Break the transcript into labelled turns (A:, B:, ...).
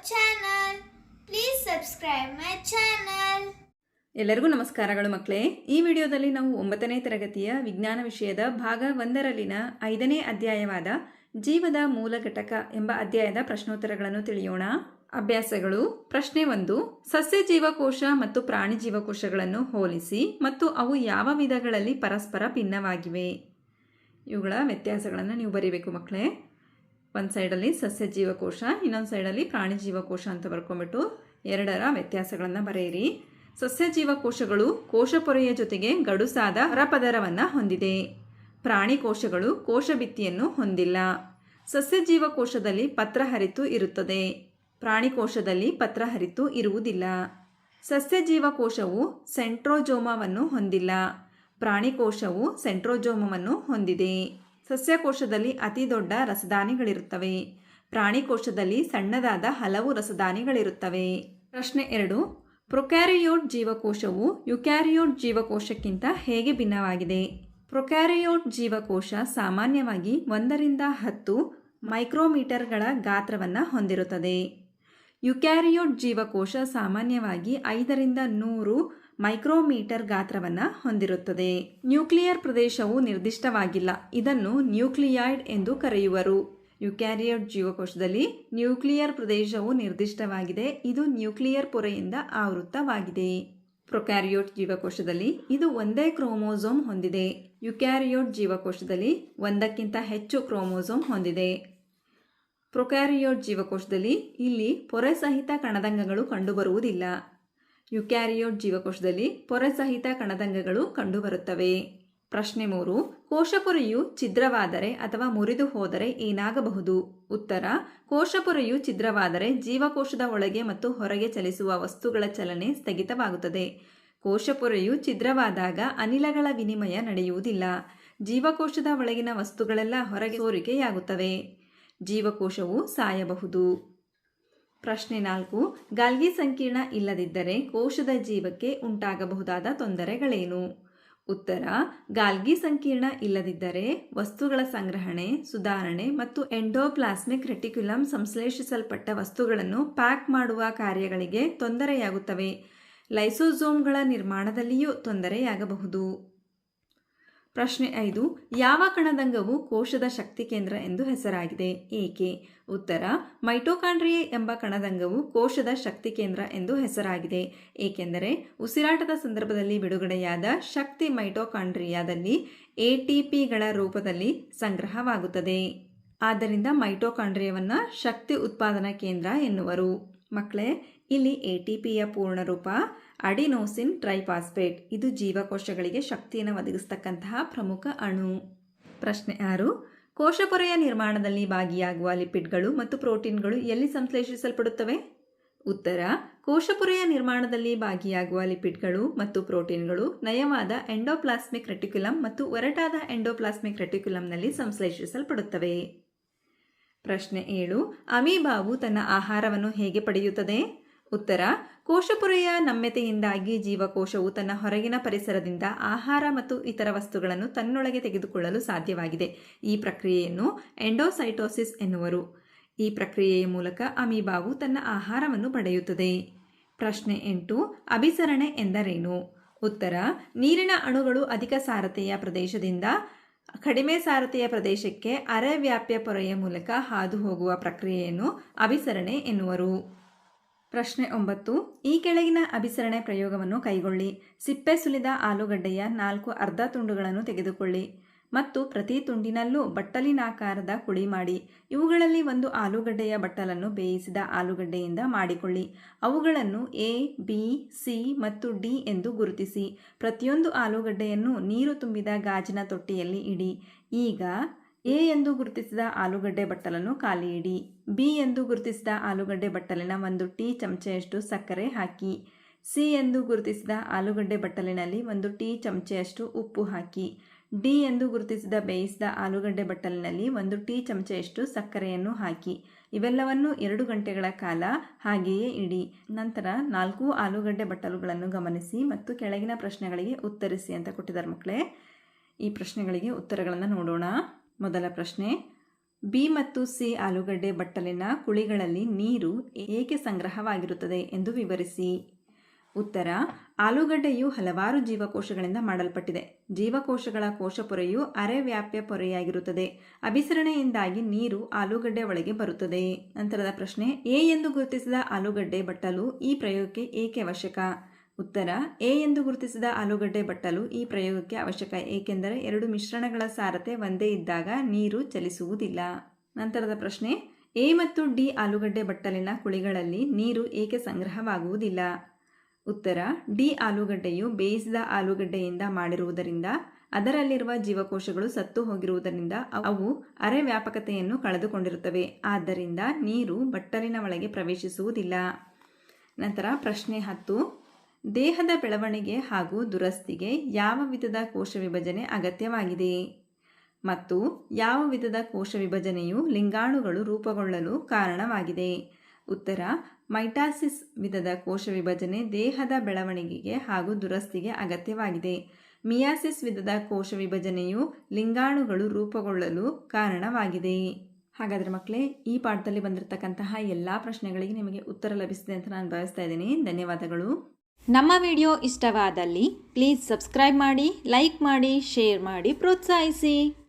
A: channel. Please subscribe my channel.
B: ಎಲ್ಲರಿಗೂ ನಮಸ್ಕಾರಗಳು ಮಕ್ಕಳೇ. ಈ ವಿಡಿಯೋದಲ್ಲಿ ನಾವು 9ನೇ ತರಗತಿಯ ವಿಜ್ಞಾನ ವಿಷಯದ ಭಾಗ 1ರಲ್ಲಿನ 5ನೇ ಅಧ್ಯಾಯವಾದ ಜೀವದ ಮೂಲ ಘಟಕ ಎಂಬ ಅಧ್ಯಾಯದ ಪ್ರಶ್ನೋತ್ತರಗಳನ್ನು ತಿಳಿಯೋಣ. ಅಭ್ಯಾಸಗಳು. ಪ್ರಶ್ನೆ 1. ಸಸ್ಯ ಜೀವಕೋಶ ಮತ್ತು ಪ್ರಾಣಿ ಜೀವಕೋಶಗಳನ್ನು ಹೋಲಿಸಿ ಮತ್ತು ಅವು ಯಾವ ವಿಧಗಳಲ್ಲಿ ಪರಸ್ಪರ ಭಿನ್ನವಾಗಿವೆ. ಇವುಗಳ ವ್ಯತ್ಯಾಸಗಳನ್ನು ನೀವು ಬರೀಬೇಕು ಮಕ್ಕಳೇ. ಒಂದು ಸೈಡಲ್ಲಿ ಸಸ್ಯ ಜೀವಕೋಶ, ಇನ್ನೊಂದು ಸೈಡಲ್ಲಿ ಪ್ರಾಣಿ ಜೀವಕೋಶ ಅಂತ ಬರ್ಕೊಂಡ್ಬಿಟ್ಟು ಎರಡರ ವ್ಯತ್ಯಾಸಗಳನ್ನು ಬರೆಯಿರಿ. ಸಸ್ಯ ಜೀವಕೋಶಗಳು ಕೋಶಪೊರೆಯ ಜೊತೆಗೆ ಗಡುಸಾದ ಹೊರಪದರವನ್ನು ಹೊಂದಿದೆ. ಪ್ರಾಣಿ ಕೋಶಗಳು ಕೋಶಭಿತ್ತಿಯನ್ನು ಹೊಂದಿಲ್ಲ. ಸಸ್ಯ ಜೀವಕೋಶದಲ್ಲಿ ಪತ್ರಹರಿತು ಇರುತ್ತದೆ. ಪ್ರಾಣಿ ಕೋಶದಲ್ಲಿ ಪತ್ರಹರಿತು ಇರುವುದಿಲ್ಲ. ಸಸ್ಯ ಜೀವಕೋಶವು ಸೆಂಟ್ರೋಜೋಮವನ್ನು ಹೊಂದಿಲ್ಲ. ಪ್ರಾಣಿ ಕೋಶವು ಸೆಂಟ್ರೋಜೋಮವನ್ನು ಹೊಂದಿದೆ. ಸಸ್ಯಕೋಶದಲ್ಲಿ ಅತಿ ದೊಡ್ಡ ರಸದಾನಿಗಳಿರುತ್ತವೆ. ಪ್ರಾಣಿ ಕೋಶದಲ್ಲಿ ಸಣ್ಣದಾದ ಹಲವು ರಸದಾನಿಗಳಿರುತ್ತವೆ. ಪ್ರಶ್ನೆ 2. ಪ್ರೊಕ್ಯಾರಿಯೋಟ್ ಜೀವಕೋಶವು ಯುಕ್ಯಾರಿಯೋಟ್ ಜೀವಕೋಶಕ್ಕಿಂತ ಹೇಗೆ ಭಿನ್ನವಾಗಿದೆ. ಪ್ರೊಕ್ಯಾರಿಯೋಟ್ ಜೀವಕೋಶ ಸಾಮಾನ್ಯವಾಗಿ 1 ರಿಂದ 10 ಮೈಕ್ರೋಮೀಟರ್ಗಳ ಗಾತ್ರವನ್ನು ಹೊಂದಿರುತ್ತದೆ. ಯುಕ್ಯಾರಿಯೋಟ್ ಜೀವಕೋಶ ಸಾಮಾನ್ಯವಾಗಿ 5 ರಿಂದ 100 ಮೈಕ್ರೋಮೀಟರ್ ಗಾತ್ರವನ್ನು ಹೊಂದಿರುತ್ತದೆ. ನ್ಯೂಕ್ಲಿಯರ್ ಪ್ರದೇಶವು ನಿರ್ದಿಷ್ಟವಾಗಿಲ್ಲ. ಇದನ್ನು ನ್ಯೂಕ್ಲಿಯಾಯ್ಡ್ ಎಂದು ಕರೆಯುವರು. ಯುಕ್ಯಾರಿಯೋಟ್ ಜೀವಕೋಶದಲ್ಲಿ ನ್ಯೂಕ್ಲಿಯರ್ ಪ್ರದೇಶವು ನಿರ್ದಿಷ್ಟವಾಗಿದೆ. ಇದು ನ್ಯೂಕ್ಲಿಯರ್ ಪೊರೆಯಿಂದ ಆವೃತವಾಗಿದೆ. ಪ್ರೊಕ್ಯಾರಿಯೋಟ್ ಜೀವಕೋಶದಲ್ಲಿ ಇದು ಒಂದೇ ಕ್ರೋಮೋಸೋಮ್ ಹೊಂದಿದೆ. ಯುಕ್ಯಾರಿಯೋಟ್ ಜೀವಕೋಶದಲ್ಲಿ ಒಂದಕ್ಕಿಂತ ಹೆಚ್ಚು ಕ್ರೋಮೋಸೋಮ್ ಹೊಂದಿದೆ. ಪ್ರೊಕ್ಯಾರಿಯೋಟ್ ಜೀವಕೋಶದಲ್ಲಿ ಇಲ್ಲಿ ಪೊರೆ ಸಹಿತ ಕಣದಂಗಗಳು ಕಂಡುಬರುವುದಿಲ್ಲ. ಯುಕ್ಯಾರಿಯೋಟ್ ಜೀವಕೋಶದಲ್ಲಿ ಪೊರೆ ಸಹಿತ ಕಣದಂಗಗಳು ಕಂಡುಬರುತ್ತವೆ. ಪ್ರಶ್ನೆ 3. ಕೋಶಪೊರೆಯು ಛಿದ್ರವಾದರೆ ಅಥವಾ ಮುರಿದು ಹೋದರೆ ಏನಾಗಬಹುದು. ಉತ್ತರ. ಕೋಶಪೊರೆಯು ಛಿದ್ರವಾದರೆ ಜೀವಕೋಶದ ಒಳಗೆ ಮತ್ತು ಹೊರಗೆ ಚಲಿಸುವ ವಸ್ತುಗಳ ಚಲನೆ ಸ್ಥಗಿತವಾಗುತ್ತದೆ. ಕೋಶಪೊರೆಯು ಛಿದ್ರವಾದಾಗ ಅನಿಲಗಳ ವಿನಿಮಯ ನಡೆಯುವುದಿಲ್ಲ. ಜೀವಕೋಶದ ಒಳಗಿನ ವಸ್ತುಗಳೆಲ್ಲ ಹೊರಗೆ ಸೋರಿಕೆಯಾಗುತ್ತವೆ. ಜೀವಕೋಶವು ಸಾಯಬಹುದು. ಪ್ರಶ್ನೆ 4. ಗಾಲ್ಗಿ ಸಂಕೀರ್ಣ ಇಲ್ಲದಿದ್ದರೆ ಕೋಶದ ಜೀವಕ್ಕೆ ಉಂಟಾಗಬಹುದಾದ ತೊಂದರೆಗಳೇನು. ಉತ್ತರ. ಗಾಲ್ಗಿ ಸಂಕೀರ್ಣ ಇಲ್ಲದಿದ್ದರೆ ವಸ್ತುಗಳ ಸಂಗ್ರಹಣೆ, ಸುಧಾರಣೆ ಮತ್ತು ಎಂಡೋಪ್ಲಾಸ್ಮಿಕ್ ರೆಟಿಕ್ಯುಲಮ್ ಸಂಶ್ಲೇಷಿಸಲ್ಪಟ್ಟ ವಸ್ತುಗಳನ್ನು ಪ್ಯಾಕ್ ಮಾಡುವ ಕಾರ್ಯಗಳಿಗೆ ತೊಂದರೆಯಾಗುತ್ತವೆ. ಲೈಸೋಸೋಮ್ಗಳ ನಿರ್ಮಾಣದಲ್ಲಿಯೂ ತೊಂದರೆಯಾಗಬಹುದು. ಪ್ರಶ್ನೆ 5. ಯಾವ ಕಣದಂಗವು ಕೋಶದ ಶಕ್ತಿ ಕೇಂದ್ರ ಎಂದು ಹೆಸರಾಗಿದೆ. ಏಕೆ. ಉತ್ತರ. ಮೈಟೊಕಾಂಡ್ರಿಯೆ ಎಂಬ ಕಣದಂಗವು ಕೋಶದ ಶಕ್ತಿ ಕೇಂದ್ರ ಎಂದು ಹೆಸರಾಗಿದೆ. ಏಕೆಂದರೆ ಉಸಿರಾಟದ ಸಂದರ್ಭದಲ್ಲಿ ಬಿಡುಗಡೆಯಾದ ಶಕ್ತಿ ಮೈಟೊಕಾಂಡ್ರಿಯಾದಲ್ಲಿ ATPಗಳ ರೂಪದಲ್ಲಿ ಸಂಗ್ರಹವಾಗುತ್ತದೆ. ಆದ್ದರಿಂದ ಮೈಟೊಕಾಂಡ್ರಿಯವನ್ನು ಶಕ್ತಿ ಉತ್ಪಾದನಾ ಕೇಂದ್ರ ಎನ್ನುವರು. ಮಕ್ಕಳೇ, ಇಲ್ಲಿ ATPಯ ಪೂರ್ಣ ರೂಪ ಅಡಿನೋಸಿನ್ ಟ್ರೈಫಾಸ್ಫೇಟ್. ಇದು ಜೀವಕೋಶಗಳಿಗೆ ಶಕ್ತಿಯನ್ನು ಒದಗಿಸ್ತಕ್ಕಂತಹ ಪ್ರಮುಖ ಅಣು. ಪ್ರಶ್ನೆ 6. ಕೋಶಪೊರೆಯ ನಿರ್ಮಾಣದಲ್ಲಿ ಭಾಗಿಯಾಗುವ ಲಿಪಿಡ್ಗಳು ಮತ್ತು ಪ್ರೋಟೀನ್ಗಳು ಎಲ್ಲಿ ಸಂಶ್ಲೇಷಿಸಲ್ಪಡುತ್ತವೆ. ಉತ್ತರ. ಕೋಶಪೊರೆಯ ನಿರ್ಮಾಣದಲ್ಲಿ ಭಾಗಿಯಾಗುವ ಲಿಪಿಡ್ಗಳು ಮತ್ತು ಪ್ರೋಟೀನ್ಗಳು ನಯವಾದ ಎಂಡೋಪ್ಲಾಸ್ಮಿಕ್ ರೆಟಿಕ್ಯುಲಮ್ ಮತ್ತು ಒರಟಾದ ಎಂಡೋಪ್ಲಾಸ್ಮಿಕ್ ರೆಟಿಕ್ಯುಲಮ್ನಲ್ಲಿ ಸಂಶ್ಲೇಷಿಸಲ್ಪಡುತ್ತವೆ. ಪ್ರಶ್ನೆ 7. ಅಮೀಬಾವು ತನ್ನ ಆಹಾರವನ್ನು ಹೇಗೆ ಪಡೆಯುತ್ತದೆ. ಉತ್ತರ. ಕೋಶಪೊರೆಯ ನಮ್ಯತೆಯಿಂದಾಗಿ ಜೀವಕೋಶವು ತನ್ನ ಹೊರಗಿನ ಪರಿಸರದಿಂದ ಆಹಾರ ಮತ್ತು ಇತರ ವಸ್ತುಗಳನ್ನು ತನ್ನೊಳಗೆ ತೆಗೆದುಕೊಳ್ಳಲು ಸಾಧ್ಯವಾಗಿದೆ. ಈ ಪ್ರಕ್ರಿಯೆಯನ್ನು ಎಂಡೋಸೈಟೋಸಿಸ್ ಎನ್ನುವರು. ಈ ಪ್ರಕ್ರಿಯೆಯ ಮೂಲಕ ಅಮೀಬಾವು ತನ್ನ ಆಹಾರವನ್ನು ಪಡೆಯುತ್ತದೆ. ಪ್ರಶ್ನೆ 8. ಅಭಿಸರಣೆ ಎಂದರೇನು. ಉತ್ತರ. ನೀರಿನ ಅಣುಗಳು ಅಧಿಕ ಸಾರತೆಯ ಪ್ರದೇಶದಿಂದ ಕಡಿಮೆ ಸಾರತೆಯ ಪ್ರದೇಶಕ್ಕೆ ಅರೆವ್ಯಾಪ್ಯ ಪೊರೆಯ ಮೂಲಕ ಹಾದು ಹೋಗುವ ಪ್ರಕ್ರಿಯೆಯನ್ನು ಅಭಿಸರಣೆ ಎನ್ನುವರು. ಪ್ರಶ್ನೆ 9. ಈ ಕೆಳಗಿನ ಅಭಿಸರಣೆ ಪ್ರಯೋಗವನ್ನು ಕೈಗೊಳ್ಳಿ. ಸಿಪ್ಪೆ ಸುಲಿದ ಆಲೂಗಡ್ಡೆಯ 4 ಅರ್ಧ ತುಂಡುಗಳನ್ನು ತೆಗೆದುಕೊಳ್ಳಿ ಮತ್ತು ಪ್ರತಿ ತುಂಡಿನಲ್ಲೂ ಬಟ್ಟಲಿನಾಕಾರದ ಕುಳಿ ಮಾಡಿ. ಇವುಗಳಲ್ಲಿ ಒಂದು ಆಲೂಗಡ್ಡೆಯ ಬಟ್ಟಲನ್ನು ಬೇಯಿಸಿದ ಆಲೂಗಡ್ಡೆಯಿಂದ ಮಾಡಿಕೊಳ್ಳಿ. ಅವುಗಳನ್ನು A, B, C ಮತ್ತು D ಎಂದು ಗುರುತಿಸಿ. ಪ್ರತಿಯೊಂದು ಆಲೂಗಡ್ಡೆಯನ್ನು ನೀರು ತುಂಬಿದ ಗಾಜಿನ ತೊಟ್ಟಿಯಲ್ಲಿ ಇಡಿ. ಈಗ A ಎಂದು ಗುರುತಿಸಿದ ಆಲೂಗಡ್ಡೆ ಬಟ್ಟಲನ್ನು ಖಾಲಿ ಇಡಿ. B ಎಂದು ಗುರುತಿಸಿದ ಆಲೂಗಡ್ಡೆ ಬಟ್ಟಲಿನ 1 ಟೀ ಚಮಚೆಯಷ್ಟು ಸಕ್ಕರೆ ಹಾಕಿ. C ಎಂದು ಗುರುತಿಸಿದ ಆಲೂಗಡ್ಡೆ ಬಟ್ಟಲಿನಲ್ಲಿ 1 ಟೀ ಚಮಚೆಯಷ್ಟು ಉಪ್ಪು ಹಾಕಿ. D ಎಂದು ಗುರುತಿಸಿದ ಬೇಯಿಸಿದ ಆಲೂಗಡ್ಡೆ ಬಟ್ಟಲಿನಲ್ಲಿ 1 ಟೀ ಚಮಚೆಯಷ್ಟು ಸಕ್ಕರೆಯನ್ನು ಹಾಕಿ. ಇವೆಲ್ಲವನ್ನು 2 ಗಂಟೆಗಳ ಕಾಲ ಹಾಗೆಯೇ ಇಡಿ. ನಂತರ 4 ಆಲೂಗಡ್ಡೆ ಬಟ್ಟಲುಗಳನ್ನು ಗಮನಿಸಿ ಮತ್ತು ಕೆಳಗಿನ ಪ್ರಶ್ನೆಗಳಿಗೆ ಉತ್ತರಿಸಿ ಅಂತ ಕೊಟ್ಟಿದ್ದಾರೆ ಮಕ್ಕಳೇ. ಈ ಪ್ರಶ್ನೆಗಳಿಗೆ ಉತ್ತರಗಳನ್ನು ನೋಡೋಣ. ಮೊದಲ ಪ್ರಶ್ನೆ. ಬಿ ಮತ್ತು ಸಿ ಆಲೂಗಡ್ಡೆ ಬಟ್ಟಲಿನ ಕುಳಿಗಳಲ್ಲಿ ನೀರು ಏಕೆ ಸಂಗ್ರಹವಾಗಿರುತ್ತದೆ ಎಂದು ವಿವರಿಸಿ. ಉತ್ತರ: ಆಲೂಗಡ್ಡೆಯು ಹಲವಾರು ಜೀವಕೋಶಗಳಿಂದ ಮಾಡಲ್ಪಟ್ಟಿದೆ. ಜೀವಕೋಶಗಳ ಕೋಶಪೊರೆಯು ಅರೆವ್ಯಾಪ್ಯ ಪೊರೆಯಾಗಿರುತ್ತದೆ. ಅಭಿಸರಣೆಯಿಂದಾಗಿ ನೀರು ಆಲೂಗಡ್ಡೆ ಒಳಗೆ ಬರುತ್ತದೆ. ನಂತರದ ಪ್ರಶ್ನೆ: ಎ ಎಂದು ಗುರುತಿಸಿದ ಆಲೂಗಡ್ಡೆ ಬಟ್ಟಲು ಈ ಪ್ರಯೋಗಕ್ಕೆ ಏಕೆ ಅವಶ್ಯಕ? ಉತ್ತರ: ಎ ಎಂದು ಗುರುತಿಸಿದ ಆಲೂಗಡ್ಡೆ ಬಟ್ಟಲು ಈ ಪ್ರಯೋಗಕ್ಕೆ ಅವಶ್ಯಕ, ಏಕೆಂದರೆ ಎರಡು ಮಿಶ್ರಣಗಳ ಸಾರತೆ ಒಂದೇ ಇದ್ದಾಗ ನೀರು ಚಲಿಸುವುದಿಲ್ಲ. ನಂತರದ ಪ್ರಶ್ನೆ: ಎ ಮತ್ತು ಡಿ ಆಲೂಗಡ್ಡೆ ಬಟ್ಟಲಿನ ಕುಳಿಗಳಲ್ಲಿ ನೀರು ಏಕೆ ಸಂಗ್ರಹವಾಗುವುದಿಲ್ಲ? ಉತ್ತರ: ಡಿ ಆಲೂಗಡ್ಡೆಯು ಬೇಯಿಸಿದ ಆಲೂಗಡ್ಡೆಯಿಂದ ಮಾಡಿರುವುದರಿಂದ ಅದರಲ್ಲಿರುವ ಜೀವಕೋಶಗಳು ಸತ್ತು ಹೋಗಿರುವುದರಿಂದ ಅವು ಅರೆವ್ಯಾಪಕತೆಯನ್ನು ಕಳೆದುಕೊಂಡಿರುತ್ತವೆ. ಆದ್ದರಿಂದ ನೀರು ಬಟ್ಟಲಿನ ಒಳಗೆ ಪ್ರವೇಶಿಸುವುದಿಲ್ಲ. ನಂತರ ಪ್ರಶ್ನೆ 10: ದೇಹದ ಬೆಳವಣಿಗೆ ಹಾಗೂ ದುರಸ್ತಿಗೆ ಯಾವ ವಿಧದ ಕೋಶ ವಿಭಜನೆ ಅಗತ್ಯವಾಗಿದೆ ಮತ್ತು ಯಾವ ವಿಧದ ಕೋಶ ವಿಭಜನೆಯು ಲಿಂಗಾಣುಗಳು ರೂಪುಗೊಳ್ಳಲು ಕಾರಣವಾಗಿದೆ? ಉತ್ತರ: ಮೈಟಾಸಿಸ್ ವಿಧದ ಕೋಶ ವಿಭಜನೆ ದೇಹದ ಬೆಳವಣಿಗೆಗೆ ಹಾಗೂ ದುರಸ್ತಿಗೆ ಅಗತ್ಯವಾಗಿದೆ. ಮಿಯಾಸಿಸ್ ವಿಧದ ಕೋಶ ವಿಭಜನೆಯು ಲಿಂಗಾಣುಗಳು ರೂಪುಗೊಳ್ಳಲು ಕಾರಣವಾಗಿದೆ. ಹಾಗಾದರೆ ಮಕ್ಕಳೇ, ಈ ಪಾಠದಲ್ಲಿ ಬಂದಿರತಕ್ಕಂತಹ ಎಲ್ಲ ಪ್ರಶ್ನೆಗಳಿಗೆ ನಿಮಗೆ ಉತ್ತರ ಲಭಿಸಿದೆ ಅಂತ ನಾನು ಭಾವಿಸ್ತಾ ಇದ್ದೀನಿ. ಧನ್ಯವಾದಗಳು.
C: ನಮ್ಮ ವಿಡಿಯೋ ಇಷ್ಟವಾದಲ್ಲಿ ಪ್ಲೀಸ್ ಸಬ್ಸ್ಕ್ರೈಬ್ ಮಾಡಿ, ಲೈಕ್ ಮಾಡಿ, ಶೇರ್ ಮಾಡಿ, ಪ್ರೋತ್ಸಾಹಿಸಿ.